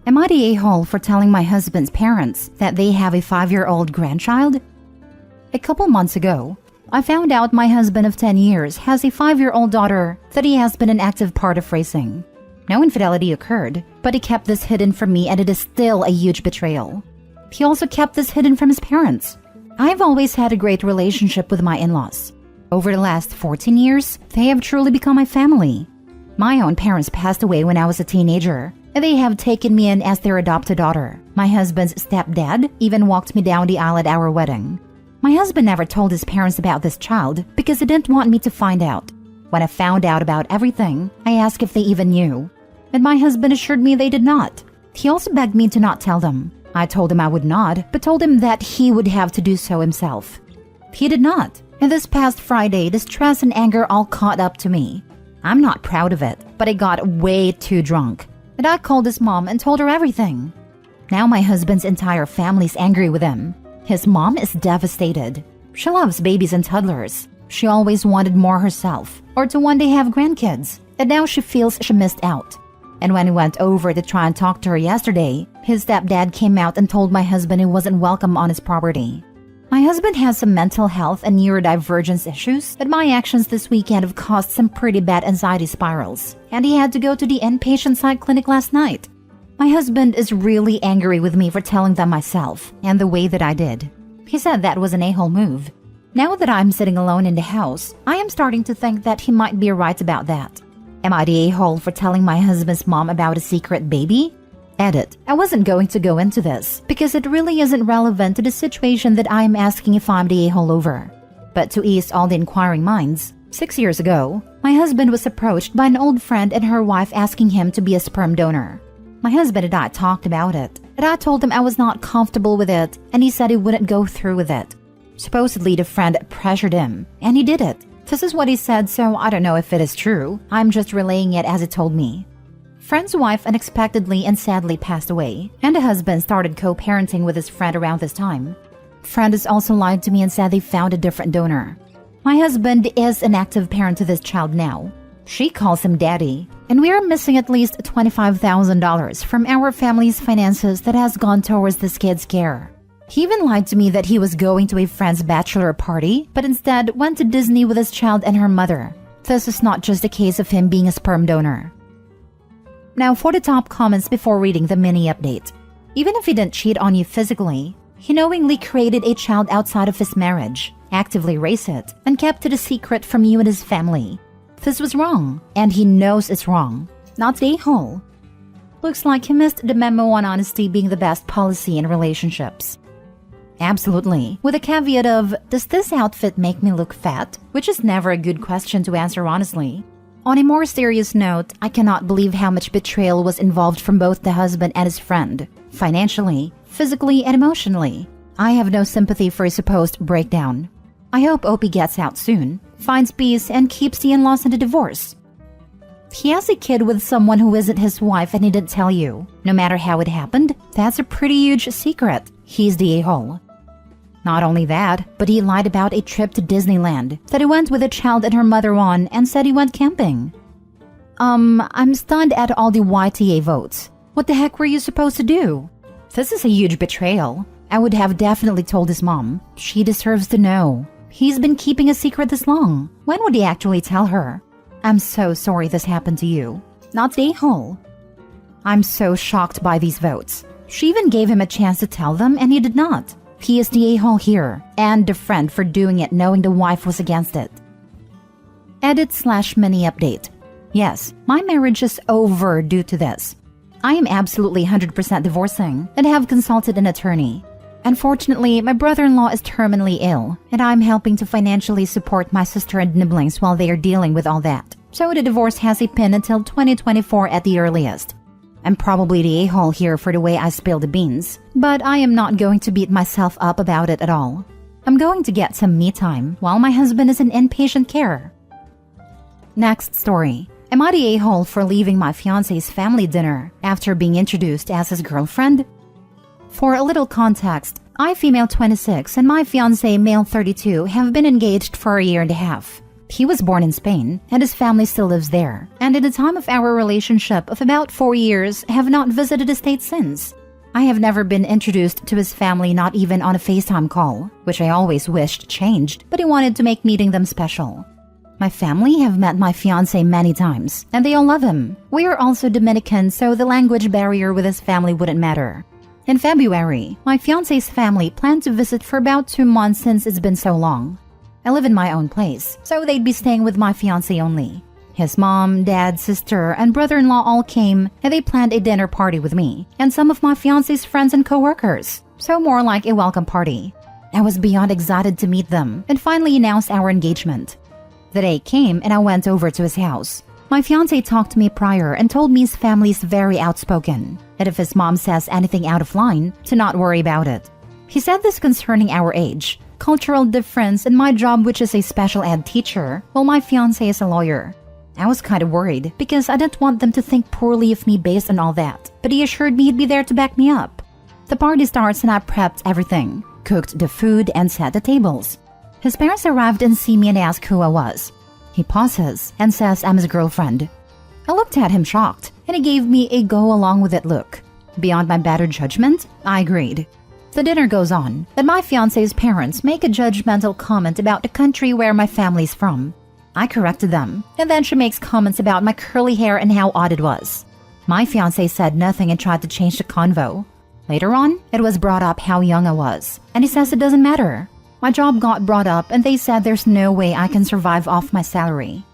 Am I the a-hole for telling my husband's parents that they have a 5-year-old grandchild? A couple months ago, I found out my husband of 10 years has a 5-year-old daughter that he has been an active part of raising. No infidelity occurred, but he kept this hidden from me, and it is still a huge betrayal. He also kept this hidden from his parents. I've always had a great relationship with my in-laws. Over the last 14 years, they have truly become my family. My own parents passed away when I was a teenager, and they have taken me in as their adopted daughter. My husband's stepdad even walked me down the aisle at our wedding. My husband never told his parents about this child because he didn't want me to find out. When I found out about everything, I asked if they even knew, and my husband assured me they did not. He also begged me to not tell them. I told him I would not, but told him that he would have to do so himself. He did not, and this past Friday, the stress and anger all caught up to me. I'm not proud of it, but I got way too drunk, and I called his mom and told her everything. Now my husband's entire family's angry with him. His mom is devastated. She loves babies and toddlers. She always wanted more herself, or to one day have grandkids, and now she feels she missed out. And when he went over to try and talk to her yesterday, his stepdad came out and told my husband he wasn't welcome on his property. My husband has some mental health and neurodivergence issues, and my actions this weekend have caused some pretty bad anxiety spirals, and he had to go to the inpatient psych clinic last night. My husband is really angry with me for telling them myself, and the way that I did. He said that was an a-hole move. Now that I'm sitting alone in the house, I am starting to think that he might be right about that. Am I the a-hole for telling my husband's mom about a secret baby? Edit. I wasn't going to go into this because it really isn't relevant to the situation that I am asking if I'm the a-hole over. But to ease all the inquiring minds, 6 years ago, my husband was approached by an old friend and her wife asking him to be a sperm donor. My husband and I talked about it, and I told him I was not comfortable with it, and he said he wouldn't go through with it. Supposedly, the friend pressured him, and he did it. This is what he said, so I don't know if it is true. I'm just relaying it as he told me. Friend's wife unexpectedly and sadly passed away, and the husband started co-parenting with his friend around this time. Friend has also lied to me and said they found a different donor. My husband is an active parent to this child now. She calls him daddy, and we are missing at least $25,000 from our family's finances that has gone towards this kid's care. He even lied to me that he was going to a friend's bachelor party, but instead went to Disney with his child and her mother. This is not just a case of him being a sperm donor. Now for the top comments before reading the mini update. Even if he didn't cheat on you physically, he knowingly created a child outside of his marriage, actively raised it, and kept it a secret from you and his family. This was wrong, and he knows it's wrong. Not the a-hole. Looks like he missed the memo on honesty being the best policy in relationships. Absolutely, with a caveat of, does this outfit make me look fat? Which is never a good question to answer honestly. On a more serious note, I cannot believe how much betrayal was involved from both the husband and his friend. Financially, physically, and emotionally. I have no sympathy for a supposed breakdown. I hope Opie gets out soon, finds peace, and keeps the in-laws in the divorce. He has a kid with someone who isn't his wife and he didn't tell you. No matter how it happened, that's a pretty huge secret. He's the a-hole. Not only that, but he lied about a trip to Disneyland that he went with a child and her mother on and said he went camping. I'm stunned at all the YTA votes. What the heck were you supposed to do? This is a huge betrayal. I would have definitely told his mom. She deserves to know. He's been keeping a secret this long. When would he actually tell her? I'm so sorry this happened to you. Not the a-hole. I'm so shocked by these votes. She even gave him a chance to tell them and he did not. He is the a-hole here, and the friend for doing it knowing the wife was against it. Edit/mini update. Yes, my marriage is over due to this. I am absolutely 100% divorcing and have consulted an attorney. Unfortunately, my brother-in-law is terminally ill, and I'm helping to financially support my sister and nibblings while they are dealing with all that. So the divorce has a pin until 2024 at the earliest. I'm probably the a-hole here for the way I spilled the beans, but I am not going to beat myself up about it at all. I'm going to get some me time while my husband is in inpatient care. Next story. Am I the a-hole for leaving my fiancé's family dinner after being introduced as his girlfriend? For a little context, I, female 26, and my fiancé, male 32, have been engaged for a year and a half. He was born in Spain, and his family still lives there, and in the time of our relationship of about 4 years, have not visited the States since. I have never been introduced to his family, not even on a FaceTime call, which I always wished changed, but he wanted to make meeting them special. My family have met my fiancé many times, and they all love him. We are also Dominican, so the language barrier with his family wouldn't matter. In February, my fiancé's family planned to visit for about 2 months since it's been so long. I live in my own place, so they'd be staying with my fiancé only. His mom, dad, sister, and brother-in-law all came, and they planned a dinner party with me and some of my fiancé's friends and co-workers, so more like a welcome party. I was beyond excited to meet them and finally announced our engagement. The day came and I went over to his house. My fiancé talked to me prior and told me his family is very outspoken, and if his mom says anything out of line, to not worry about it. He said this concerning our age, cultural difference, and my job, which is a special ed teacher, while my fiancé is a lawyer. I was kind of worried because I didn't want them to think poorly of me based on all that, but he assured me he'd be there to back me up. The party starts and I prepped everything, cooked the food and set the tables. His parents arrived and see me and ask who I was. He pauses and says I'm his girlfriend. I looked at him shocked, and he gave me a go-along-with-it look. Beyond my better judgment, I agreed. The dinner goes on, and my fiancé's parents make a judgmental comment about the country where my family's from. I corrected them, and then she makes comments about my curly hair and how odd it was. My fiancé said nothing and tried to change the convo. Later on, it was brought up how young I was, and he says it doesn't matter. My job got brought up and they said there's no way I can survive off my salary.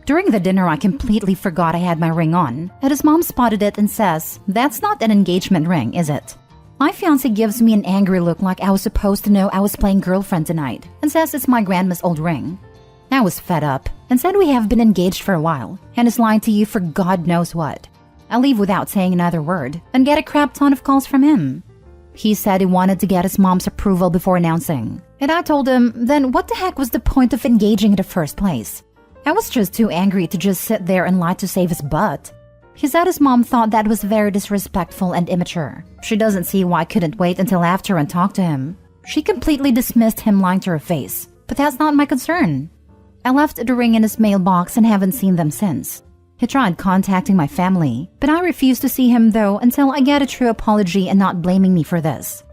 During the dinner, I completely forgot I had my ring on, and his mom spotted it and says, "That's not an engagement ring, is it?" My fiancé gives me an angry look like I was supposed to know I was playing girlfriend tonight and says it's my grandma's old ring. I was fed up and said we have been engaged for a while and is lying to you for God knows what. I leave without saying another word and get a crap ton of calls from him. He said he wanted to get his mom's approval before announcing, and I told him, then what the heck was the point of engaging in the first place? I was just too angry to just sit there and lie to save his butt. He said his mom thought that was very disrespectful and immature. She doesn't see why I couldn't wait until after and talk to him. She completely dismissed him lying to her face, but that's not my concern. I left the ring in his mailbox and haven't seen them since. He tried contacting my family, but I refused to see him though until I get a true apology and not blaming me for this.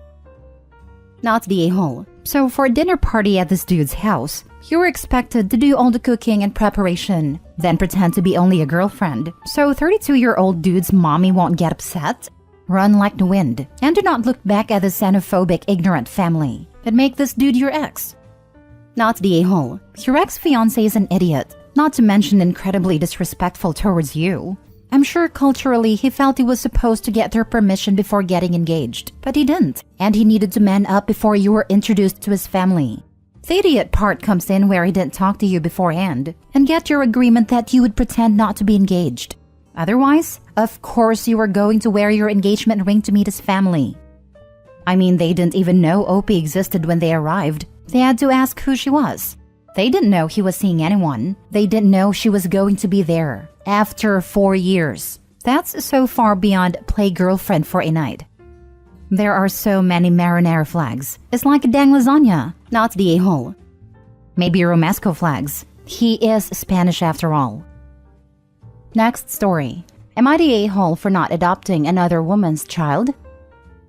Not the a-hole. So for a dinner party at this dude's house, you were expected to do all the cooking and preparation, then pretend to be only a girlfriend, so 32-year-old dude's mommy won't get upset? Run like the wind, and do not look back at the xenophobic, ignorant family, and make this dude your ex. Not the a-hole. Your ex-fiancé is an idiot, not to mention incredibly disrespectful towards you. I'm sure culturally he felt he was supposed to get their permission before getting engaged, but he didn't, and he needed to man up before you were introduced to his family. The idiot part comes in where he didn't talk to you beforehand and get your agreement that you would pretend not to be engaged. Otherwise, of course you were going to wear your engagement ring to meet his family. I mean, they didn't even know Opie existed when they arrived. They had to ask who she was. They didn't know he was seeing anyone. They didn't know she was going to be there. After 4 years. That's so far beyond play girlfriend for a night. There are so many marinara flags. It's like a dang lasagna, not the a-hole. Maybe Romesco flags. He is Spanish after all. Next story. Am I the a-hole for not adopting another woman's child?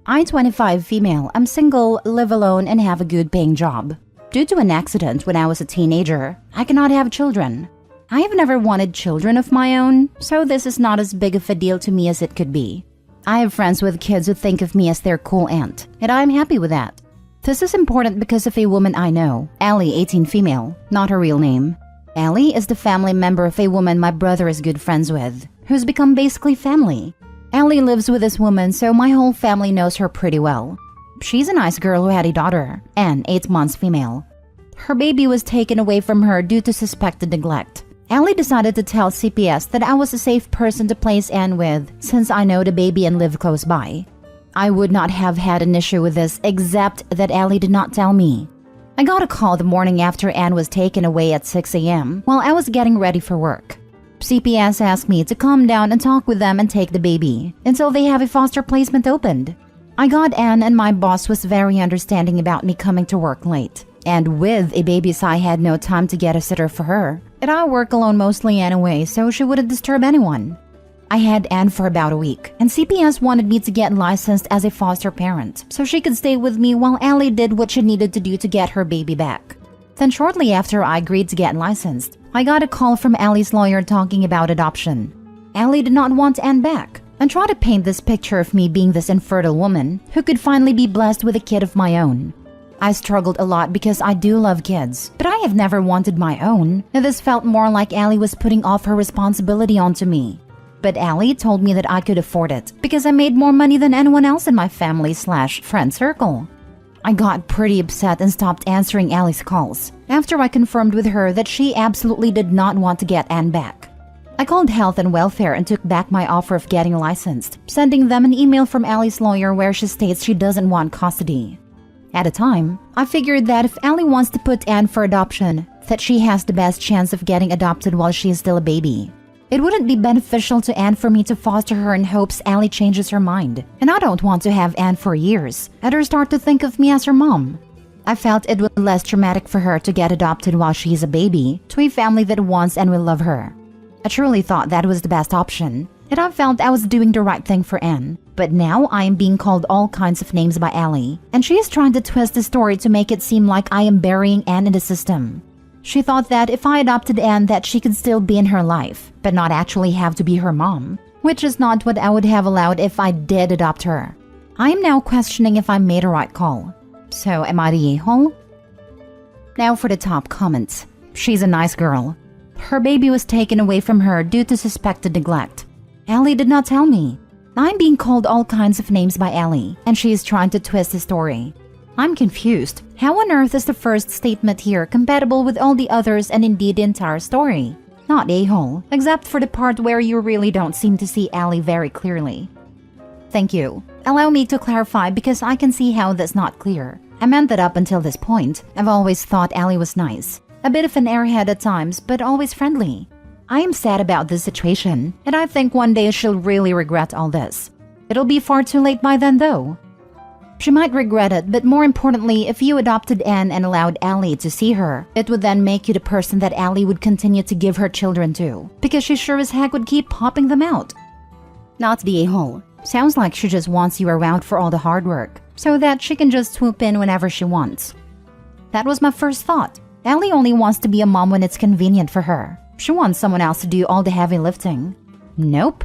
I'm 25 female. I'm single, live alone, and have a good paying job. Due to an accident when I was a teenager, I cannot have children. I have never wanted children of my own, so this is not as big of a deal to me as it could be. I have friends with kids who think of me as their cool aunt, and I'm happy with that. This is important because of a woman I know, Allie, 18 female, not her real name. Allie is the family member of a woman my brother is good friends with, who's become basically family. Allie lives with this woman, so my whole family knows her pretty well. She's a nice girl who had a daughter, Anne, 8 months female. Her baby was taken away from her due to suspected neglect. Allie decided to tell CPS that I was a safe person to place Anne with since I know the baby and live close by. I would not have had an issue with this except that Allie did not tell me. I got a call the morning after Anne was taken away at 6 a.m. while I was getting ready for work. CPS asked me to calm down and talk with them and take the baby until they have a foster placement opened. I got Anne and my boss was very understanding about me coming to work late. And with a baby, so I had no time to get a sitter for her. And I work alone mostly anyway, so she wouldn't disturb anyone. I had Anne for about a week, and CPS wanted me to get licensed as a foster parent so she could stay with me while Allie did what she needed to do to get her baby back. Then shortly after I agreed to get licensed, I got a call from Allie's lawyer talking about adoption. Allie did not want Anne back and tried to paint this picture of me being this infertile woman who could finally be blessed with a kid of my own. I struggled a lot because I do love kids, but I have never wanted my own, and this felt more like Allie was putting off her responsibility onto me. But Allie told me that I could afford it because I made more money than anyone else in my family/friend circle. I got pretty upset and stopped answering Allie's calls after I confirmed with her that she absolutely did not want to get Anne back. I called Health and Welfare and took back my offer of getting licensed, sending them an email from Allie's lawyer where she states she doesn't want custody. At the time, I figured that if Allie wants to put Anne for adoption, that she has the best chance of getting adopted while she is still a baby. It wouldn't be beneficial to Anne for me to foster her in hopes Allie changes her mind, and I don't want to have Anne for years and her start to think of me as her mom. I felt it would be less traumatic for her to get adopted while she is a baby to a family that wants and will love her. I truly thought that was the best option, and I felt I was doing the right thing for Anne. But now I am being called all kinds of names by Allie, and she is trying to twist the story to make it seem like I am burying Anne in the system. She thought that if I adopted Anne that she could still be in her life, but not actually have to be her mom, which is not what I would have allowed if I did adopt her. I am now questioning if I made a right call. So am I the a-hole? Now for the top comments. She's a nice girl. Her baby was taken away from her due to suspected neglect. Allie did not tell me. I'm being called all kinds of names by Allie, and she is trying to twist the story. I'm confused. How on earth is the first statement here compatible with all the others and indeed the entire story? Not a-hole, except for the part where you really don't seem to see Allie very clearly. Thank you. Allow me to clarify because I can see how that's not clear. I meant that up until this point, I've always thought Allie was nice. A bit of an airhead at times, but always friendly. I am sad about this situation, and I think one day she'll really regret all this. It'll be far too late by then though. She might regret it, but more importantly, if you adopted Anne and allowed Allie to see her, it would then make you the person that Allie would continue to give her children to, because she sure as heck would keep popping them out. Not the a-hole. Sounds like she just wants you around for all the hard work, so that she can just swoop in whenever she wants. That was my first thought. Allie only wants to be a mom when it's convenient for her. She wants someone else to do all the heavy lifting. Nope.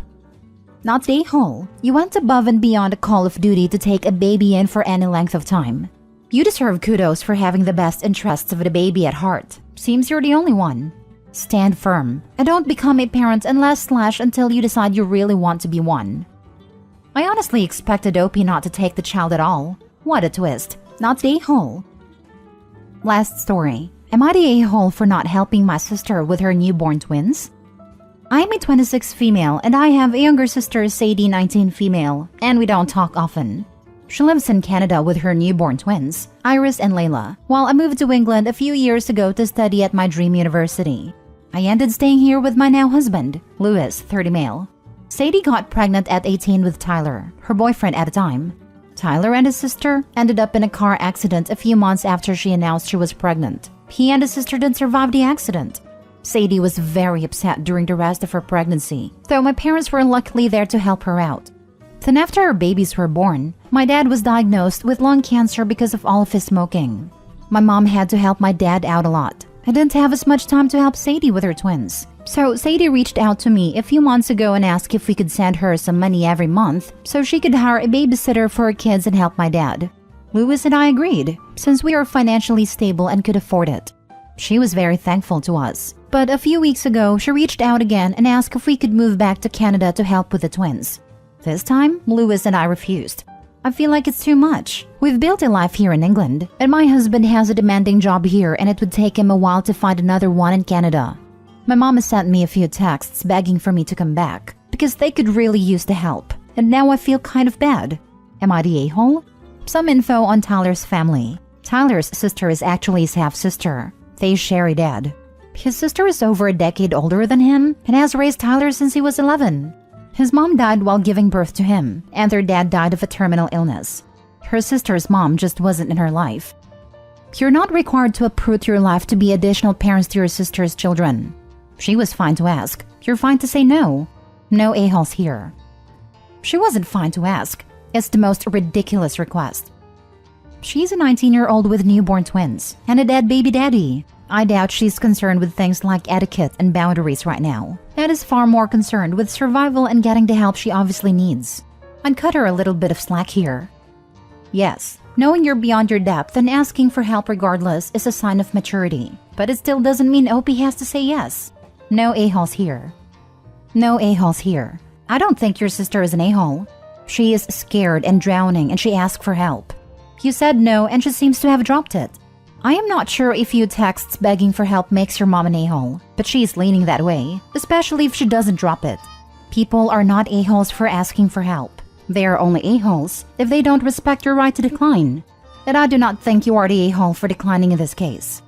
Not the a-hole. You went above and beyond a call of duty to take a baby in for any length of time. You deserve kudos for having the best interests of the baby at heart. Seems you're the only one. Stand firm and don't become a parent until you decide you really want to be one. I honestly expected Opie not to take the child at all. What a twist. Not the a-hole. Last story. Am I the a-hole for not helping my sister with her newborn twins? I'm a 26 female and I have a younger sister, Sadie, 19 female, and we don't talk often. She lives in Canada with her newborn twins, Iris and Layla, while I moved to England a few years ago to study at my dream university. I ended staying here with my now husband, Louis, 30 male. Sadie got pregnant at 18 with Tyler, her boyfriend at the time. Tyler and his sister ended up in a car accident a few months after she announced she was pregnant. He and his sister didn't survive the accident. Sadie was very upset during the rest of her pregnancy, though my parents were luckily there to help her out. Then after her babies were born, my dad was diagnosed with lung cancer because of all of his smoking. My mom had to help my dad out a lot. I didn't have as much time to help Sadie with her twins. So Sadie reached out to me a few months ago and asked if we could send her some money every month so she could hire a babysitter for her kids and help my dad. Louis and I agreed, since we are financially stable and could afford it. She was very thankful to us. But a few weeks ago, she reached out again and asked if we could move back to Canada to help with the twins. This time, Louis and I refused. I feel like it's too much. We've built a life here in England, and my husband has a demanding job here and it would take him a while to find another one in Canada. My mom has sent me a few texts begging for me to come back, because they could really use the help, and now I feel kind of bad. Am I the a-hole? Some info on Tyler's family. Tyler's sister is actually his half-sister. They share a dad. His sister is over a decade older than him and has raised Tyler since he was 11. His mom died while giving birth to him, and their dad died of a terminal illness. Her sister's mom just wasn't in her life. You're not required to uproot your life to be additional parents to your sister's children. She was fine to ask. You're fine to say no. No a-holes here. She wasn't fine to ask. It's the most ridiculous request. She's a 19-year-old with newborn twins and a dead baby daddy. I doubt she's concerned with things like etiquette and boundaries right now. Ed is far more concerned with survival and getting the help she obviously needs. I'd cut her a little bit of slack here. Yes, knowing you're beyond your depth and asking for help regardless is a sign of maturity. But it still doesn't mean Opie has to say yes. No a-holes here. No a-holes here. I don't think your sister is an a-hole. She is scared and drowning and she asked for help. You said no and she seems to have dropped it. I am not sure if you texts begging for help makes your mom an a-hole, but she's leaning that way, especially if she doesn't drop it. People are not a-holes for asking for help. They are only a-holes if they don't respect your right to decline. And I do not think you are the a-hole for declining in this case.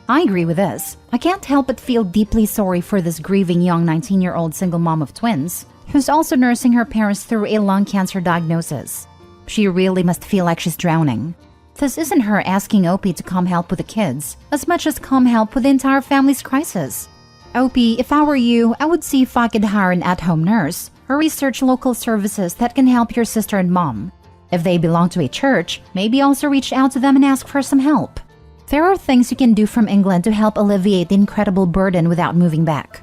I agree with this. I can't help but feel deeply sorry for this grieving young 19-year-old single mom of twins who's also nursing her parents through a lung cancer diagnosis. She really must feel like she's drowning. This isn't her asking Opie to come help with the kids, as much as come help with the entire family's crisis. Opie, if I were you, I would see if I could hire an at-home nurse or research local services that can help your sister and mom. If they belong to a church, maybe also reach out to them and ask for some help. There are things you can do from England to help alleviate the incredible burden without moving back.